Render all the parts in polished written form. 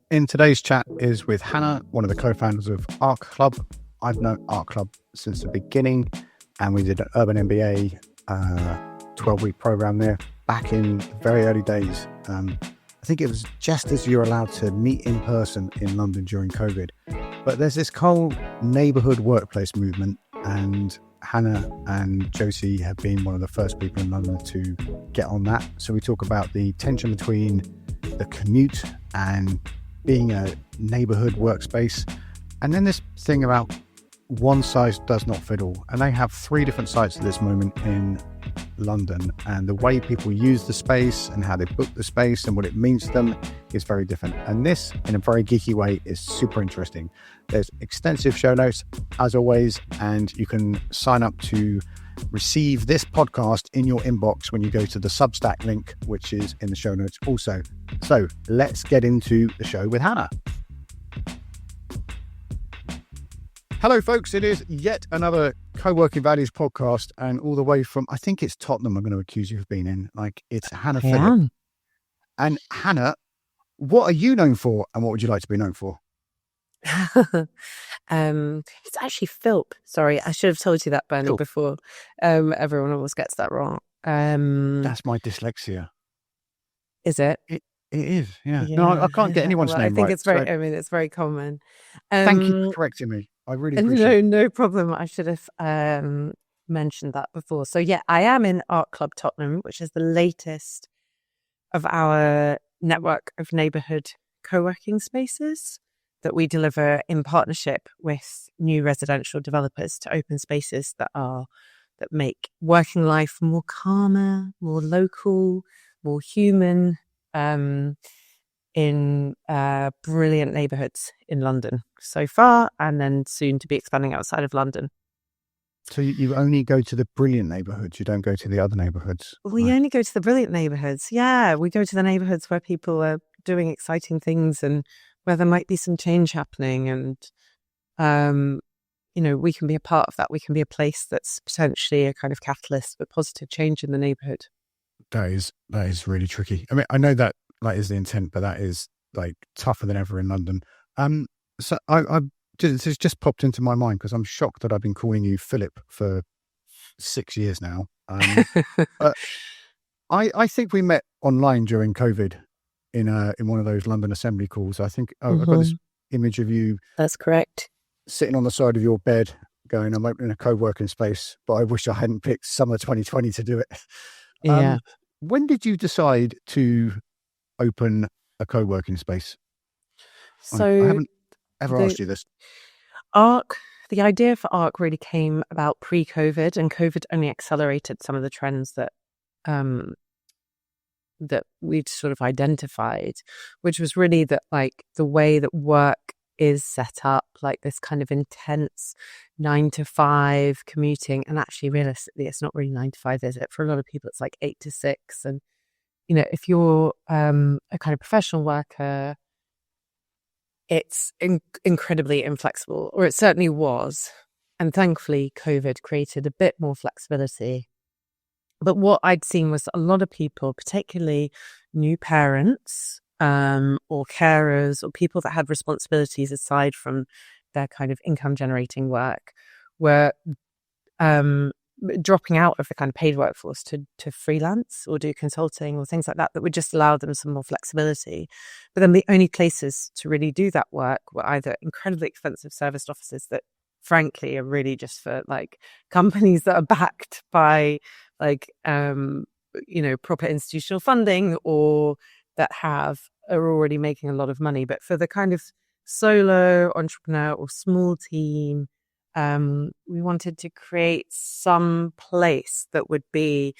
In today's chat is with Hannah, one of the co-founders of ARC Club. I've known ARC Club since the beginning, and we did an Urban MBA 12-week program there back in the very early days. I think it was just as you're allowed to meet in person in London during COVID. But there's this whole neighbourhood workplace movement, and Hannah and Josie have been one of the first people in London to get on that. So we talk about the tension between the commute and being a neighbourhood workspace. And then this thing about one size does not fit all. And they have 3 different sites at this moment in London. And the way people use the space and how they book the space and what it means to them is very different. And this, in a very geeky way, is super interesting. There's extensive show notes, as always, and you can sign up to receive this podcast in your inbox when you go to the Substack link, which is in the show notes also. So let's get into the show with Hannah. Hello, folks. It is yet another Co-working Values podcast, and all the way from, I think it's Tottenham, I'm going to accuse you of being in. It's Hannah Philp. And Hannah, what are you known for, and what would you like to be known for? It's actually Philp. Sorry, I should have told you that, Bernard, before. Everyone always gets that wrong. That's my dyslexia. Is it? It is, yeah. No, I can't get anyone's name I think right. it's very. I mean, it's very common. Thank you for correcting me. I really appreciate it. No problem. I should have mentioned that before. So yeah, I am in ARC Club Tottenham, which is the latest of our network of neighbourhood co-working spaces that we deliver in partnership with new residential developers to open spaces that make working life more calmer, more local, more human, in brilliant neighbourhoods in London so far, and then soon to be expanding outside of London. So you only go to the brilliant neighbourhoods, you don't go to the other neighbourhoods? We only go to the brilliant neighbourhoods. Yeah, we go to the neighbourhoods where people are doing exciting things and where there might be some change happening, and we can be a part of that. We can be a place that's potentially a kind of catalyst for positive change in the neighbourhood. That is really tricky. I mean, I know that is the intent, but that is tougher than ever in London. So this has just popped into my mind because I'm shocked that I've been calling you Philip for 6 years now. But I think we met online during COVID in one of those London Assembly calls. I think I've got this image of you. That's correct. Sitting on the side of your bed going, I'm opening a co-working space, but I wish I hadn't picked summer 2020 to do it. Yeah. When did you decide to open a co-working space? So I haven't ever asked you this. The idea for ARC really came about pre-COVID, and COVID only accelerated some of the trends that we'd sort of identified, which was really that the way that work is set up, this kind of intense 9-to-5 commuting, and actually realistically it's not really 9-to-5, is it? For a lot of people it's 8 to 6, and if you're a kind of professional worker, it's incredibly inflexible, or it certainly was, and thankfully COVID created a bit more flexibility. But what I'd seen was a lot of people, particularly new parents or carers or people that had responsibilities aside from their kind of income generating work, were dropping out of the kind of paid workforce to freelance or do consulting or things like that would just allow them some more flexibility. But then the only places to really do that work were either incredibly expensive serviced offices that frankly are really just for companies that are backed by proper institutional funding, or that are already making a lot of money. But for the kind of solo entrepreneur or small team, we wanted to create some place that would be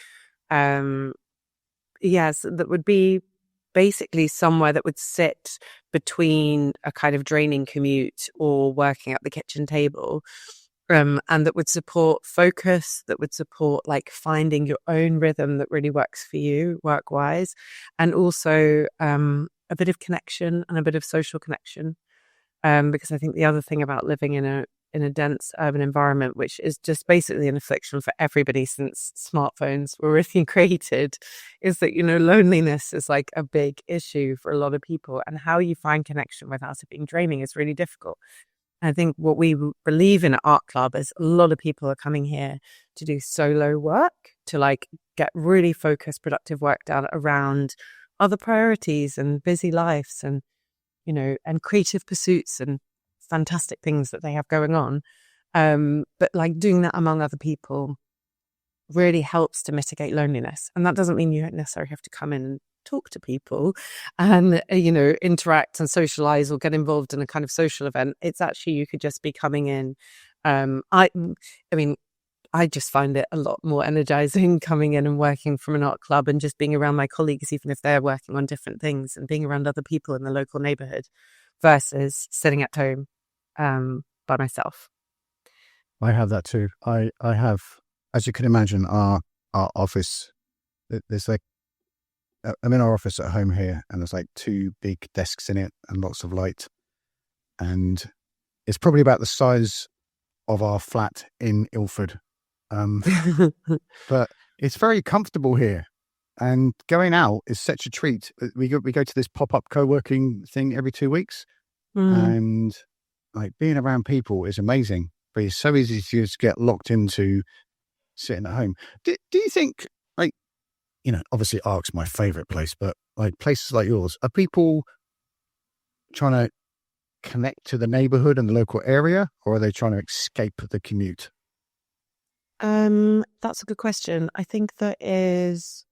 basically somewhere that would sit between a kind of draining commute or working at the kitchen table, and that would support focus, that would support finding your own rhythm that really works for you work-wise, and also a bit of connection and a bit of social connection. Because I think the other thing about living in a in a dense urban environment, which is just basically an affliction for everybody since smartphones were really created, is that, loneliness is like a big issue for a lot of people, and how you find connection without it being draining is really difficult. I think what we believe in at ARC Club is a lot of people are coming here to do solo work, to like get really focused, productive work done around other priorities and busy lives and, and creative pursuits and fantastic things that they have going on. But like doing that among other people really helps to mitigate loneliness. And that doesn't mean you don't necessarily have to come in and talk to people and, interact and socialize or get involved in a kind of social event. It's actually, you could just be coming in. I mean, I just find it a lot more energizing coming in and working from an art club and just being around my colleagues, even if they're working on different things, and being around other people in the local neighborhood versus sitting at home by myself. I have that too. I have, as you can imagine, our office, there's like, I'm in our office at home here, and there's like 2 big desks in it and lots of light. And it's probably about the size of our flat in Ilford. But it's very comfortable here, and going out is such a treat. We go to this pop-up co-working thing every 2 weeks, and like being around people is amazing. But it's so easy to just get locked into sitting at home. Do you think, like, obviously ARC's my favorite place, but like places like yours, are people trying to connect to the neighborhood and the local area, or are they trying to escape the commute? That's a good question. I think there's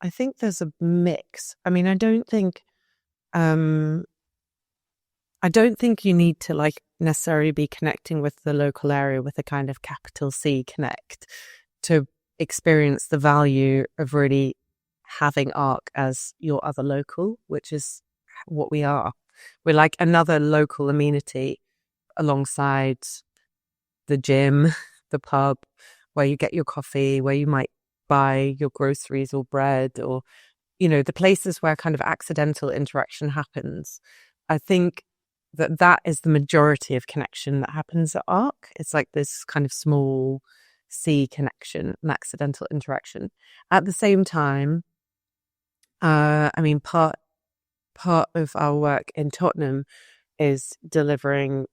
a mix. I mean, I don't think you need to like necessarily be connecting with the local area with a kind of capital C connect to experience the value of really having ARC as your other local, which is what we are. We're like another local amenity alongside the gym, the pub, where you get your coffee, where you might buy your groceries or bread, or, the places where kind of accidental interaction happens. I think that is the majority of connection that happens at ARC. It's like this kind of small C connection and accidental interaction. At the same time, I mean, part of our work in Tottenham is delivering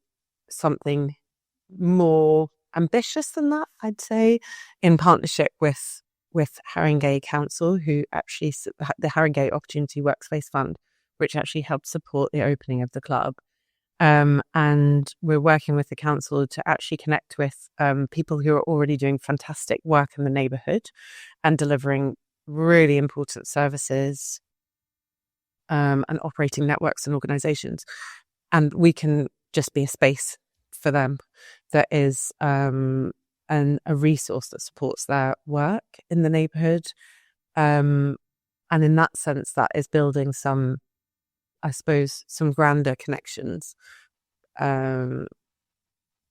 something more ambitious than that, I'd say, in partnership with Haringey Council, who actually, the Haringey Opportunity Workspace Fund, which actually helped support the opening of the club. And we're working with the council to actually connect with people who are already doing fantastic work in the neighbourhood and delivering really important services and operating networks and organisations. And we can just be a space for them that is a resource that supports their work in the neighbourhood. And in that sense, that is building some, I suppose, some grander connections,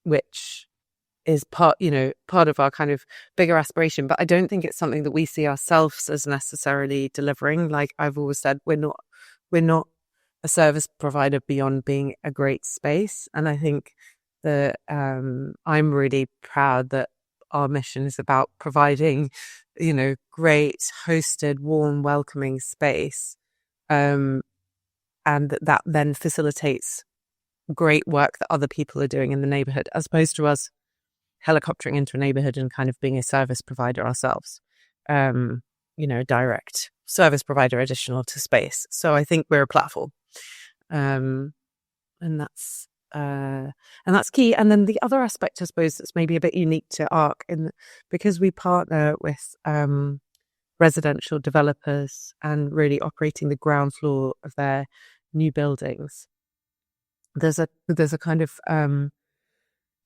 which is part of our kind of bigger aspiration. But I don't think it's something that we see ourselves as necessarily delivering. Like I've always said, we're not a service provider beyond being a great space. And I think that I'm really proud that our mission is about providing, great hosted, warm, welcoming space. And that then facilitates great work that other people are doing in the neighbourhood, as opposed to us helicoptering into a neighbourhood and kind of being a service provider ourselves, direct service provider additional to space. So I think we're a platform, and that's key. And then the other aspect, I suppose, that's maybe a bit unique to ARC, because we partner with residential developers and really operating the ground floor of their new buildings. There's a kind of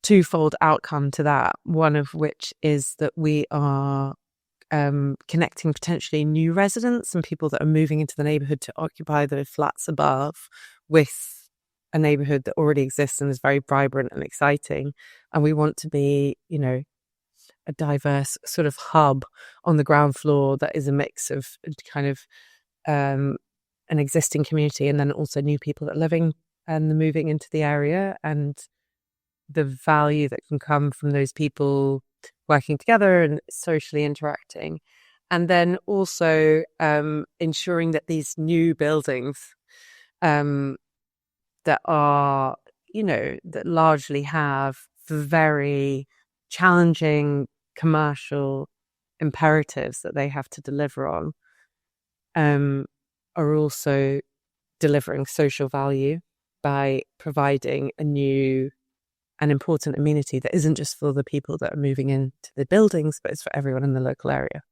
twofold outcome to that. One of which is that we are connecting potentially new residents and people that are moving into the neighbourhood to occupy the flats above with a neighbourhood that already exists and is very vibrant and exciting. And we want to be, a diverse sort of hub on the ground floor that is a mix of kind of an existing community and then also new people that are living and moving into the area. And the value that can come from those people working together and socially interacting. And then also ensuring that these new buildings that are, that largely have very challenging commercial imperatives that they have to deliver on, are also delivering social value by providing a new and important amenity that isn't just for the people that are moving into the buildings, but it's for everyone in the local area.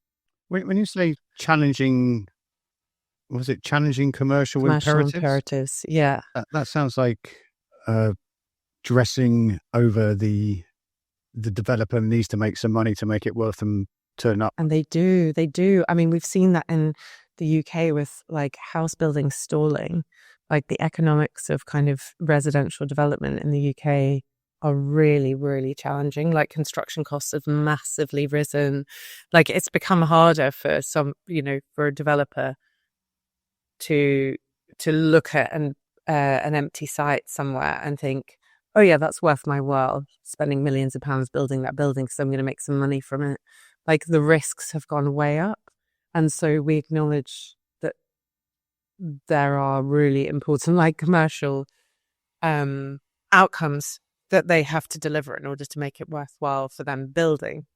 When you say challenging, was it challenging commercial imperatives? Yeah. That sounds like dressing over the developer needs to make some money to make it worth them turning up. And they do. I mean, we've seen that in the UK with like house building stalling. Like the economics of kind of residential development in the UK are really, really challenging. Like construction costs have massively risen. Like it's become harder for for a developer to look at an empty site somewhere and think, oh yeah, that's worth my while spending millions of pounds building that building because I'm going to make some money from it. Like the risks have gone way up. And so we acknowledge that there are really important like commercial outcomes that they have to deliver in order to make it worthwhile for them building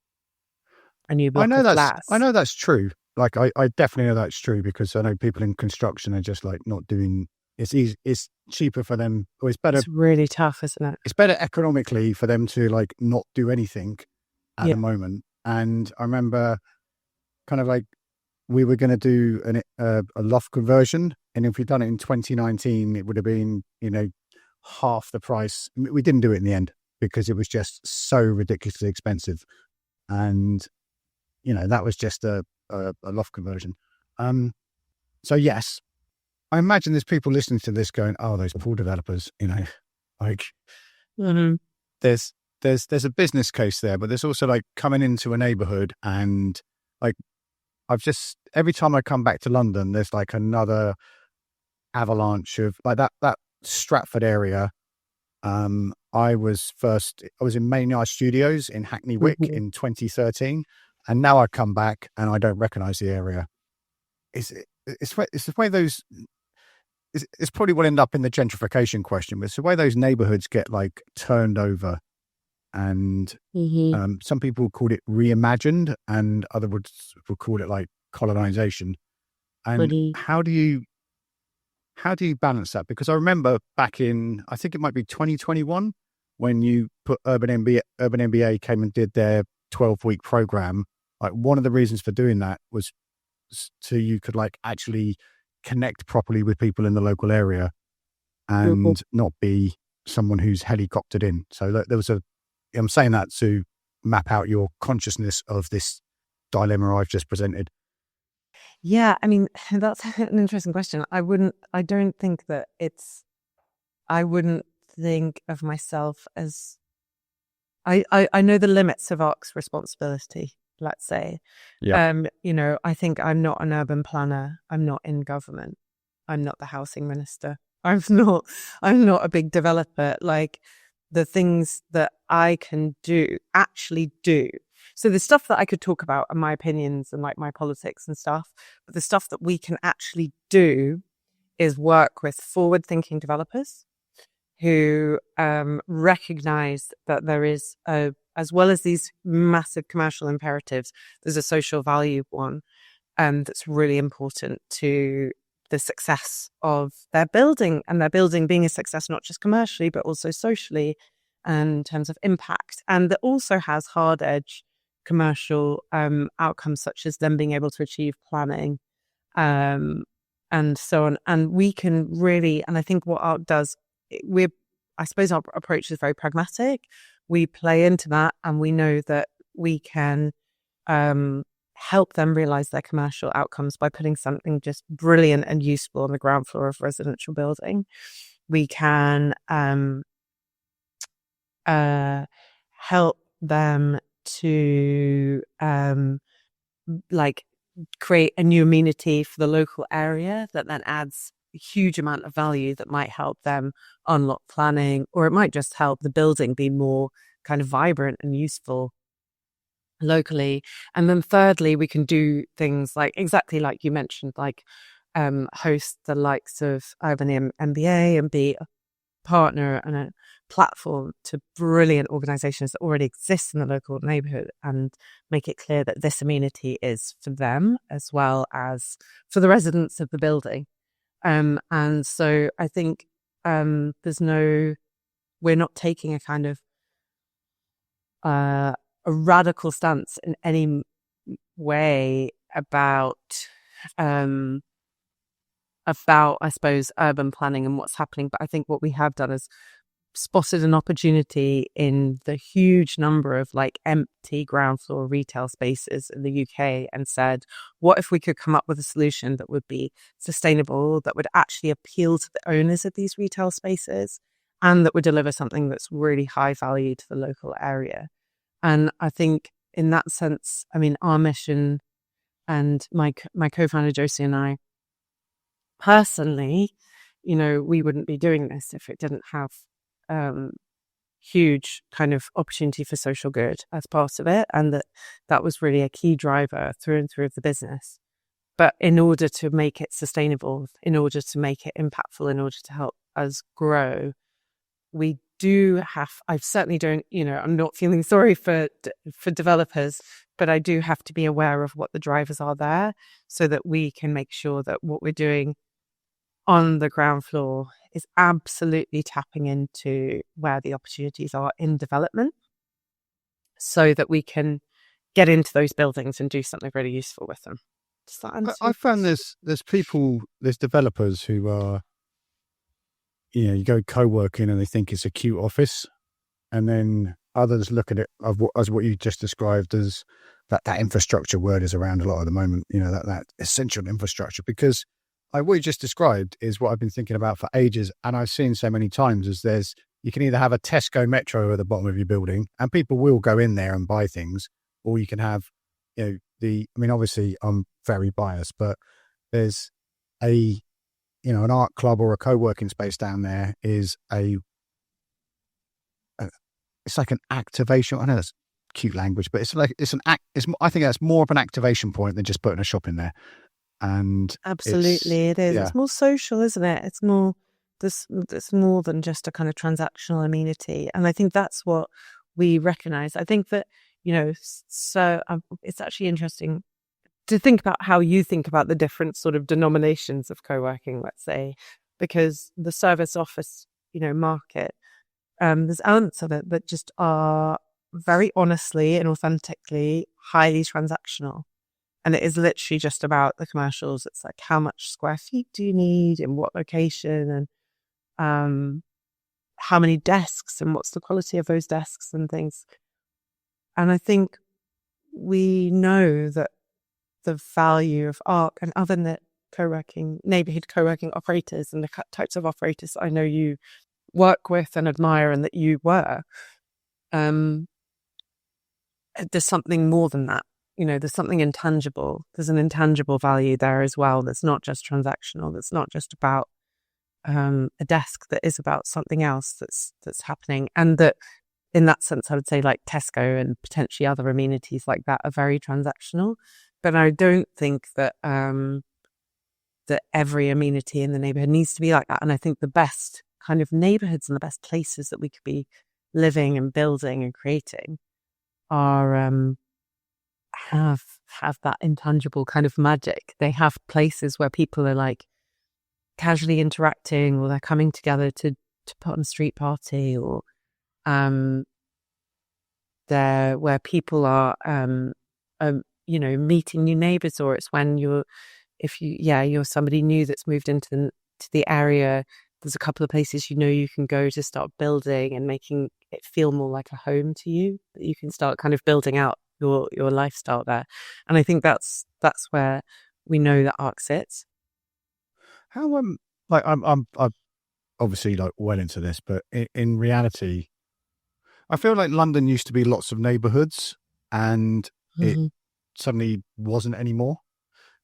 a new block of flats. I know that's true. Like I definitely know that's true because I know people in construction are just like not doing. It's easy. It's cheaper for them, or it's better. It's really tough, isn't it? It's better economically for them to like not do anything at the moment. And I remember kind of like we were going to do a loft conversion, and if we'd done it in 2019, it would have been half the price. We didn't do it in the end because it was just so ridiculously expensive, and that was just a loft conversion. So yes, I imagine there's people listening to this going, "Oh, those poor developers," like there's a business case there, but there's also like coming into a neighbourhood and like every time I come back to London, there's like another avalanche of like that Stratford area. I was in Maynard Studios in Hackney Wick in 2013, and now I come back and I don't recognise the area. It's the way those. It's probably will end up in the gentrification question, but it's the way those neighbourhoods get like turned over, and some people call it reimagined, and others would call it like colonization. And how do you balance that? Because I remember back in, I think it might be 2021, when you put Urban MBA came and did their 12-week program. Like one of the reasons for doing that was so you could like actually connect properly with people in the local area and not be someone who's helicoptered in. So I'm saying that to map out your consciousness of this dilemma I've just presented. Yeah, I mean, that's an interesting question. I wouldn't think of myself as, I know the limits of ARC's responsibility, let's say. Yeah. I think I'm not an urban planner. I'm not in government. I'm not the housing minister. I'm not a big developer. Like the things that I can actually do. So the stuff that I could talk about are my opinions and like my politics and stuff, but the stuff that we can actually do is work with forward-thinking developers who recognize that there is as well as these massive commercial imperatives, there's a social value one that's really important to the success of their building, and their building being a success not just commercially but also socially and in terms of impact, and that also has hard edge commercial outcomes such as them being able to achieve planning and so on. And we can really, and I think what ARC does, I suppose our approach is very pragmatic. We play into that, and we know that we can help them realize their commercial outcomes by putting something just brilliant and useful on the ground floor of residential building. We can help them to like create a new amenity for the local area that then adds huge amount of value that might help them unlock planning, or it might just help the building be more kind of vibrant and useful locally. And then thirdly, we can do things like exactly like you mentioned, like host the likes of Urban MBA and be a partner and a platform to brilliant organizations that already exist in the local neighborhood, and make it clear that this amenity is for them as well as for the residents of the building. And so I think we're not taking a kind of a radical stance in any way about I suppose urban planning and what's happening, but I think what we have done is spotted an opportunity in the huge number of like empty ground floor retail spaces in the UK and said, what if we could come up with a solution that would be sustainable, that would actually appeal to the owners of these retail spaces, and that would deliver something that's really high value to the local area. And I think in that sense, I mean, our mission, and my co-founder Josie and I personally, we wouldn't be doing this if it didn't have huge kind of opportunity for social good as part of it, and that was really a key driver through and through of the business. But in order to make it sustainable, in order to make it impactful, in order to help us grow, we do have, I certainly don't, I'm not feeling sorry for developers, but I do have to be aware of what the drivers are there so that we can make sure that what we're doing on the ground floor is absolutely tapping into where the opportunities are in development, so that we can get into those buildings and do something really useful with them. Does that answer? I found there's developers who are, you go co-working and they think it's a cute office, and then others look at it as what you just described as that infrastructure word is around a lot at the moment, that essential infrastructure, because what you just described is what I've been thinking about for ages, and I've seen so many times, is you can either have a Tesco Metro at the bottom of your building and people will go in there and buy things, or you can have, obviously I'm very biased, but there's an art club or a co-working space down there is it's like an activation. I know that's cute language, but I think that's more of an activation point than just putting a shop in there. And absolutely, it is. Yeah. It's more social, isn't it? It's more it's more than just a kind of transactional amenity, and I think that's what we recognize. I think that so it's actually interesting to think about how you think about the different sort of denominations of co-working, let's say, because the service office market, there's elements of it that just are very honestly and authentically highly transactional. And it is literally just about the commercials. It's like, how much square feet do you need, in what location, and how many desks, and what's the quality of those desks and things. And I think we know that the value of ARC and other neighbourhood co-working operators, and the types of operators I know you work with and admire and that you were, there's something more than that. There's something intangible. There's an intangible value there as well. That's not just transactional. That's not just about a desk. That is about something else that's happening. And that, in that sense, I would say like Tesco and potentially other amenities like that are very transactional. But I don't think that that every amenity in the neighborhood needs to be like that. And I think the best kind of neighborhoods and the best places that we could be living and building and creating are have that intangible kind of magic. They have places where people are like casually interacting, or they're coming together to put on a street party, or they're where people are meeting new neighbors, or it's when you're somebody new that's moved into the area. There's a couple of places you can go to start building and making it feel more like a home to you, that you can start kind of building out your lifestyle there. And I think that's where we know that ARC sits. How I'm obviously like well into this, but in reality, I feel like London used to be lots of neighborhoods, and it suddenly wasn't anymore.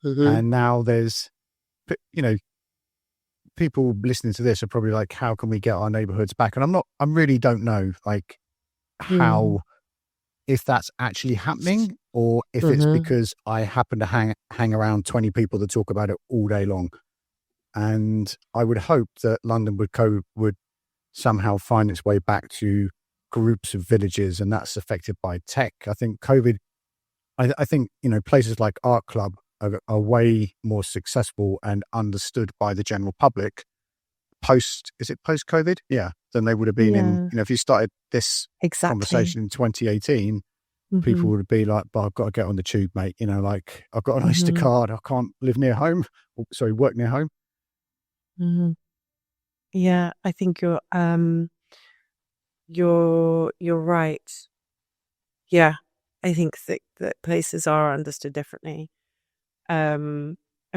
And now there's people listening to this are probably like, how can we get our neighborhoods back? And I really don't know like how, if that's actually happening or if it's because I happen to hang around 20 people that talk about it all day long. And I would hope that London would somehow find its way back to groups of villages, and that's affected by tech. I think COVID, I think, places like ARC Club are way more successful and understood by the general public is it post-COVID? Yeah, than they would have been in, if you started this conversation in 2018, people would be like, but I've got to get on the tube, mate. Like I've got an Oyster card. I can't live near home. Work near home. Yeah, I think you're right. Yeah, I think that places are understood differently.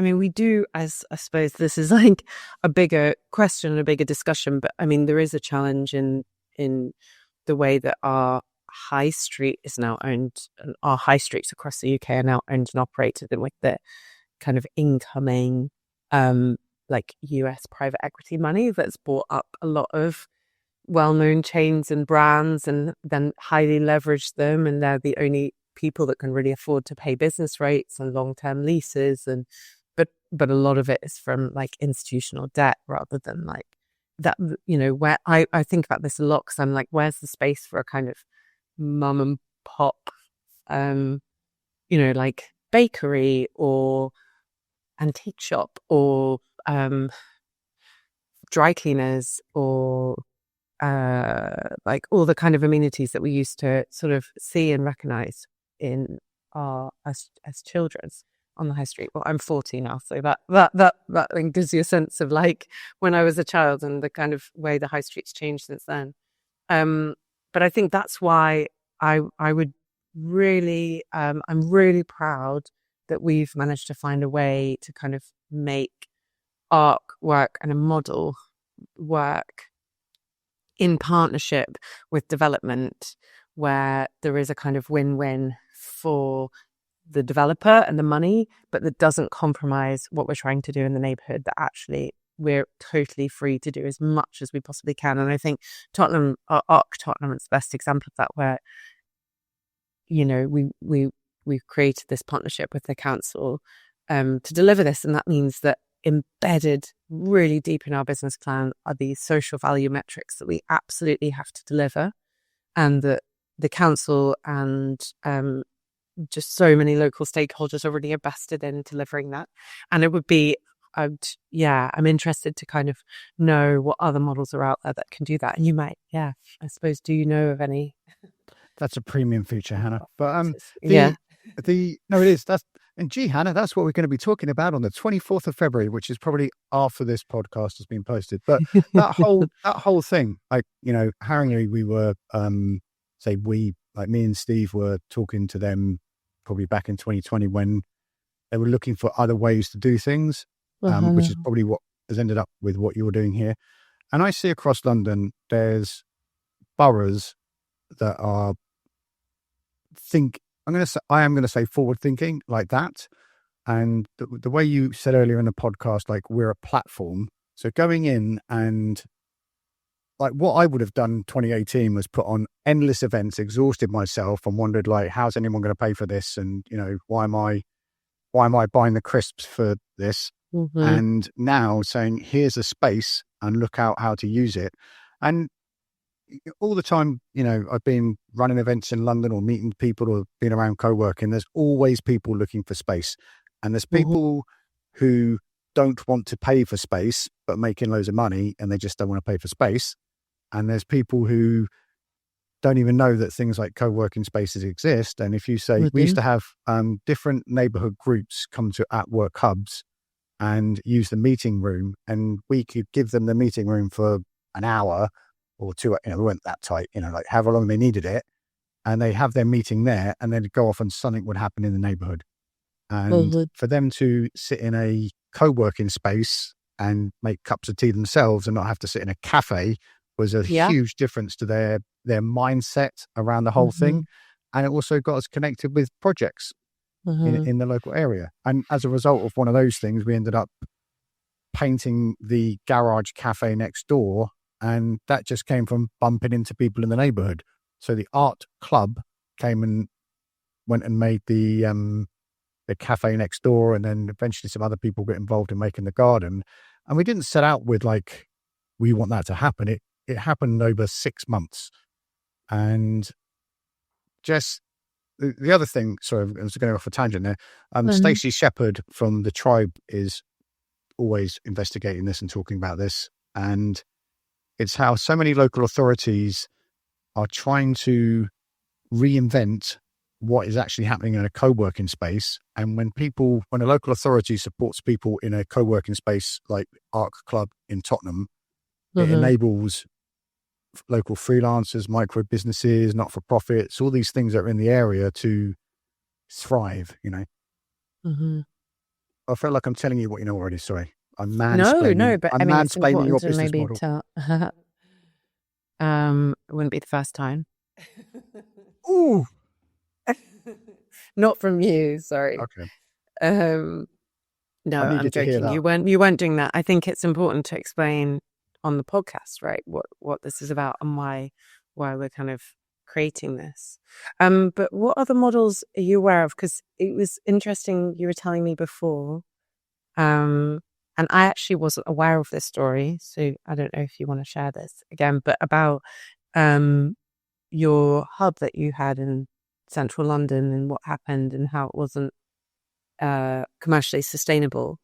I mean, we do, as I suppose this is like a bigger question, a bigger discussion, but I mean, there is a challenge in the way that our high street is now owned, and our high streets across the UK are now owned and operated, and with the kind of incoming like US private equity money that's bought up a lot of well-known chains and brands and then highly leveraged them, and they're the only people that can really afford to pay business rates and long-term leases, and but a lot of it is from like institutional debt rather than like that, where I think about this a lot, because I'm like, where's the space for a kind of mum and pop like bakery or antique shop or dry cleaners or like all the kind of amenities that we used to sort of see and recognize in as children on the high street. Well, I'm 40 now, so that thing gives you a sense of like when I was a child and the kind of way the high street's changed since then. But I think that's why I would really I'm really proud that we've managed to find a way to kind of make ARC work and a model work in partnership with development, where there is a kind of win-win for the developer and the money, but that doesn't compromise what we're trying to do in the neighborhood, that actually we're totally free to do as much as we possibly can. And I think Tottenham, ARC Tottenham is the best example of that, where we've created this partnership with the council to deliver this, and that means that embedded really deep in our business plan are these social value metrics that we absolutely have to deliver, and that the council and just so many local stakeholders are really invested in delivering that. And it would be, I'm interested to kind of know what other models are out there that can do that. And you might, I suppose, do you know of any? That's a premium feature, Hannah. But no, it is. And Hannah, that's what we're going to be talking about on the 24th of February, which is probably after this podcast has been posted. But that whole thing, like, Harringly, we were, like me and Steve were talking to them probably back in 2020 when they were looking for other ways to do things, which is probably what has ended up with what you're doing here. And I see across London, there's boroughs that are I am going to say forward thinking like that. And the way you said earlier in the podcast, like we're a platform. So going in and like what I would have done in 2018 was put on endless events, exhausted myself and wondered like, how's anyone going to pay for this? And, why am I buying the crisps for this? And now saying, here's a space and look out how to use it. And all the time, I've been running events in London or meeting people or being around co-working, there's always people looking for space. And there's people who don't want to pay for space, but making loads of money and they just don't want to pay for space. And there's people who don't even know that things like co-working spaces exist. And if you say, we used to have different neighborhood groups come to at work hubs and use the meeting room, and we could give them the meeting room for an hour or two, we weren't that tight, like however long they needed it. And they have their meeting there and then go off and something would happen in the neighborhood. And for them to sit in a co-working space and make cups of tea themselves and not have to sit in a cafe was a huge difference to their mindset around the whole thing. And it also got us connected with projects in the local area. And as a result of one of those things, we ended up painting the garage cafe next door, and that just came from bumping into people in the neighbourhood. So the art club came and went and made the cafe next door, and then eventually some other people got involved in making the garden. And we didn't set out with like, we want that to happen. It happened over 6 months. And just the other thing, sorry, I was going off a tangent there. Stacey Shepherd from the Tribe is always investigating this and talking about this. And it's how so many local authorities are trying to reinvent what is actually happening in a co-working space. And when a local authority supports people in a co-working space like ARC Club in Tottenham, it enables local freelancers, micro businesses, not-for-profits, all these things that are in the area to thrive, you know. I feel like I'm telling you what you know already. Sorry. I'm mansplaining. No, but I'm I mean, it's mansplaining your important to business maybe model. tell. It wouldn't be the first time. Ooh. Not from you, sorry. Okay. No, I needed I'm to hear joking. that. You weren't doing that. I think it's important to explain on the podcast, right, what this is about and why we're kind of creating this. But what other models are you aware of? Because it was interesting, you were telling me before, and I actually wasn't aware of this story, so I don't know if you want to share this again, but about your hub that you had in central London and what happened and how it wasn't commercially sustainable.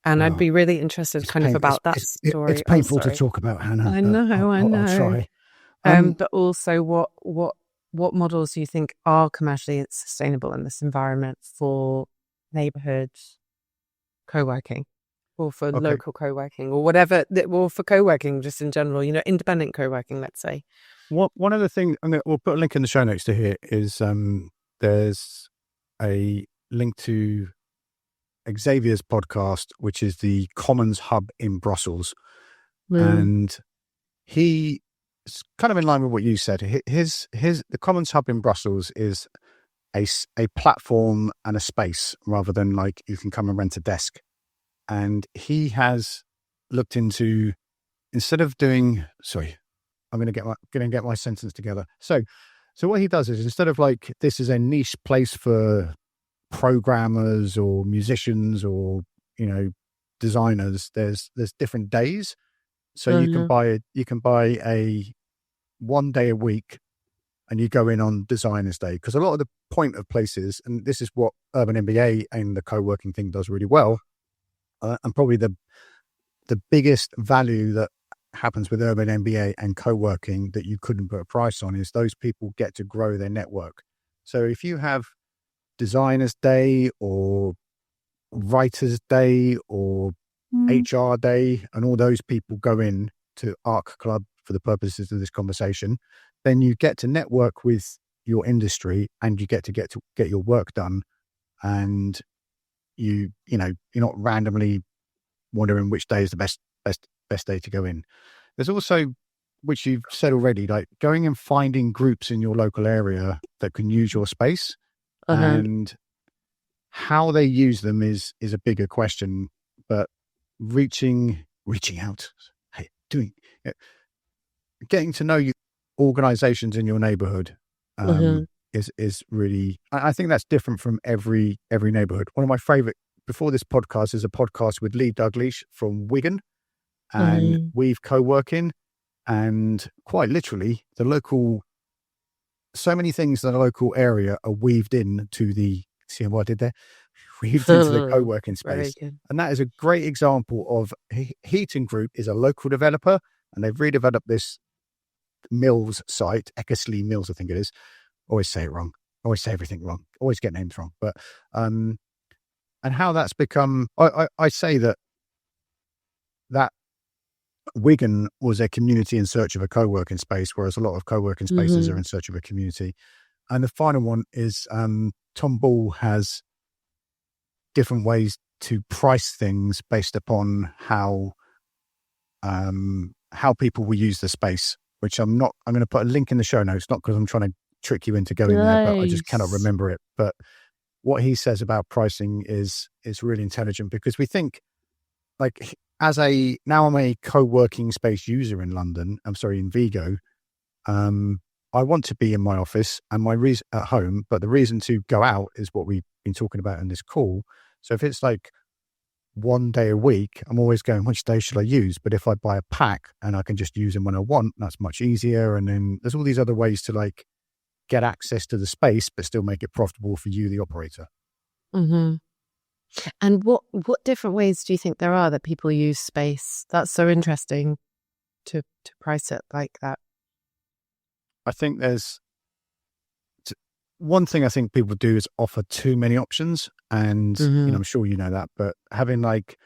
And I'd be really interested kind of about that story. It's painful to talk about, Hannah. I know. I'll try. But also what models do you think are commercially sustainable in this environment for neighbourhood co-working or for local co-working or whatever, or for co-working just in general, you know, independent co-working, let's say? One of the things, we'll put a link in the show notes to here, is there's a link to Xavier's podcast, which is the Commons Hub in Brussels. And he is kind of in line with what you said. The Commons Hub in Brussels is a platform and a space rather than like you can come and rent a desk. And he has looked into, instead of doing, sorry, I'm going to get my sentence together. So what he does is, instead of like, this is a niche place for programmers or musicians or, you know, designers, there's different days. So you can buy a 1 day a week and you go in on Designers Day, because a lot of the point of places, and this is what Urban MBA and the co-working thing does really well, and probably the biggest value that happens with Urban MBA and co-working that you couldn't put a price on, is those people get to grow their network. So if you have Designers Day or Writers Day or HR Day, and all those people go in to ARC Club for the purposes of this conversation, then you get to network with your industry and you get your work done, and you know, you're not randomly wondering which day is the best day to go in. There's also, which you've said already, like going and finding groups in your local area that can use your space, and how they use them is a bigger question. But reaching out, getting to know you, organizations in your neighborhood, is really, I think that's different from every neighborhood. One of my favorite before this podcast is a podcast with Lee Douglas from Wigan and Weave Co-working, and quite literally so many things in the local area are weaved in to the, see what I did there? Weaved into the co-working space. And that is a great example of Heaton Group is a local developer, and they've redeveloped this Mills site, Eckersley Mills, I think it is. Always say it wrong. Always say everything wrong. Always get names wrong. But, and how that's become, I say that Wigan was a community in search of a co-working space, whereas a lot of co-working spaces are in search of a community. And the final one is Tom Ball has different ways to price things based upon how people will use the space, which I'm going to put a link in the show notes, not because I'm trying to trick you into going there, but I just cannot remember it. But what he says about pricing is really intelligent, because we think like now I'm a co-working space user in London. I'm sorry, in Vigo. I want to be in my office and my reason at home, but the reason to go out is what we've been talking about in this call. So if it's like one day a week, I'm always going, which day should I use? But if I buy a pack and I can just use them when I want, that's much easier. And then there's all these other ways to like get access to the space, but still make it profitable for you, the operator. Mm-hmm. And what different ways do you think there are that people use space? That's so interesting to price it like that. I think there's one thing I think people do is offer too many options. And, I'm sure you know that, but having like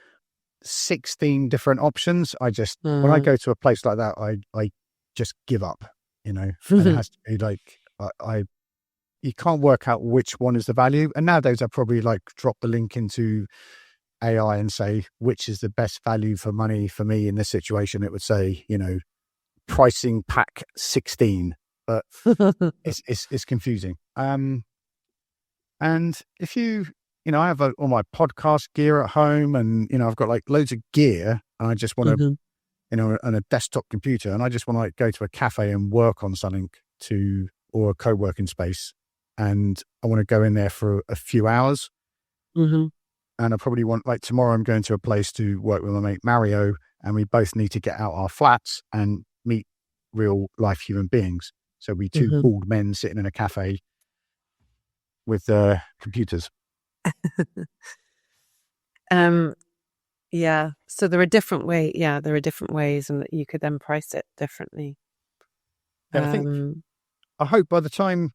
16 different options, when I go to a place like that, I just give up, and it has to be like, you can't work out which one is the value. And nowadays I probably like drop the link into AI and say, which is the best value for money for me in this situation? It would say, pricing pack 16, but it's confusing. And if I have all my podcast gear at home and, I've got like loads of gear and I just want to, on a desktop computer, and I just want to like go to a cafe and work on something or a co-working space. And I want to go in there for a few hours. And I probably want, like tomorrow I'm going to a place to work with my mate Mario, and we both need to get out our flats and meet real life human beings. So we two bald men sitting in a cafe with computers. Yeah. So there are different ways. Yeah, there are different ways, and that you could then price it differently. And I hope by the time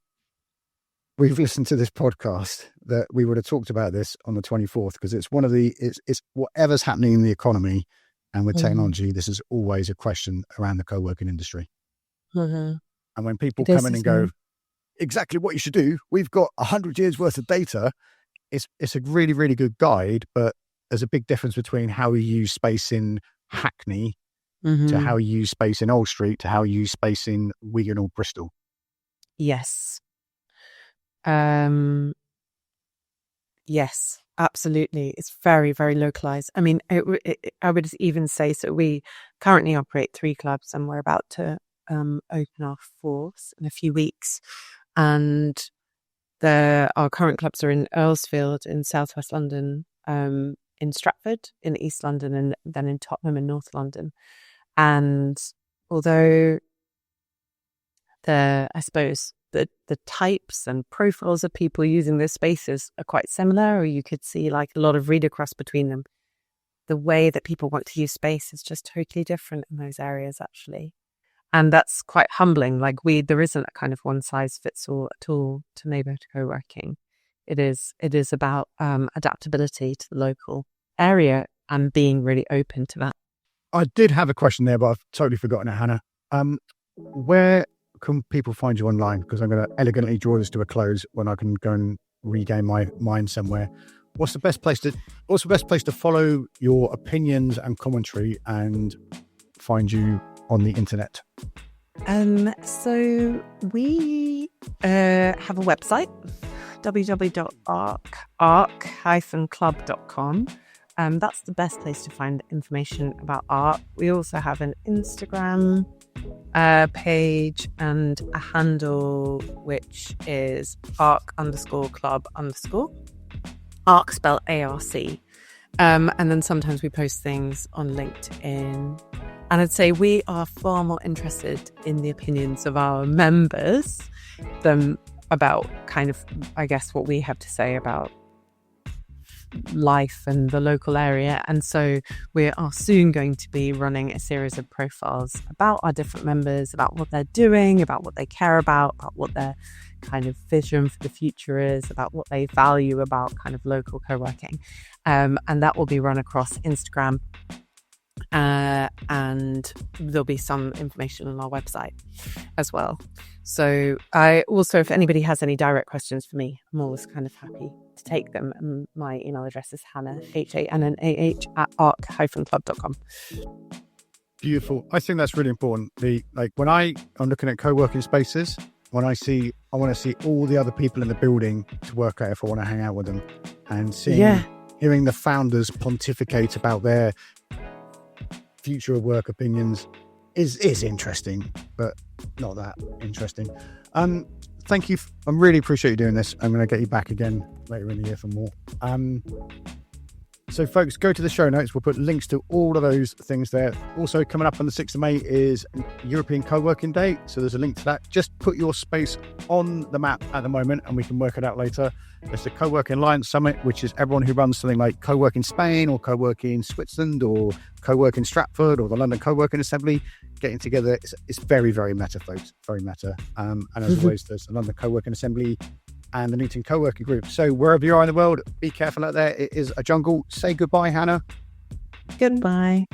we've listened to this podcast that we would have talked about this on the 24th, because it's one of it's whatever's happening in the economy and with technology, this is always a question around the co-working industry. And when people come in and go, exactly what you should do, we've got 100 years worth of data. It's a really, really good guide, but there's a big difference between how you use space in Hackney to how you use space in Old Street to how you use space in Wigan or Bristol. Yes. Yes, absolutely. It's very, very localized. I mean, I would even say, so we currently operate 3 clubs and we're about to open our 4th in a few weeks. And our current clubs are in Earlsfield in southwest London, in Stratford in East London, and then in Tottenham in North London. And although I suppose the types and profiles of people using those spaces are quite similar, or you could see like a lot of read across between them, the way that people want to use space is just totally different in those areas, actually. And that's quite humbling. Like there isn't a kind of one size fits all at all to neighbourhood co-working. It is about adaptability to the local area and being really open to that. I did have a question there, but I've totally forgotten it, Hannah. Where can people find you online? Because I'm going to elegantly draw this to a close when I can go and regain my mind somewhere. What's the best place to follow your opinions and commentary and find you on the internet? So we have a website, www.arc-club.com. That's the best place to find information about ARC. We also have an Instagram page and a handle, which is ARC_club_. ARC spelled ARC. And then sometimes we post things on LinkedIn. And I'd say we are far more interested in the opinions of our members than about kind of, I guess, what we have to say about life and the local area. And so we are soon going to be running a series of profiles about our different members, about what they're doing, about what they care about what their kind of vision for the future is, about what they value about kind of local co-working. And that will be run across Instagram. And there'll be some information on our website as well. So I also, if anybody has any direct questions for me, I'm always kind of happy to take them. And my email address is Hannah, HANNAH @arc-club.com. Beautiful. I think that's really important. When I'm looking at co-working spaces, I want to see all the other people in the building to work out if I want to hang out with them, and seeing hearing the founders pontificate about their future of work opinions is interesting, but not that interesting. Thank you. I really appreciate you doing this. I'm going to get you back again later in the year for more. So folks, go to the show notes. We'll put links to all of those things there. Also coming up on the 6th of May is European Coworking Day. So there's a link to that. Just put your space on the map at the moment and we can work it out later. There's the Co-working Alliance Summit, which is everyone who runs something like Co-working Spain or Co-working Switzerland or Co-working Stratford or the London Coworking Assembly getting together. It's very, very meta, folks. Very meta. And as always, there's the London Coworking Assembly and the Newton Co-working Group. So wherever you are in the world, be careful out there. It is a jungle. Say goodbye, Hannah. Goodbye.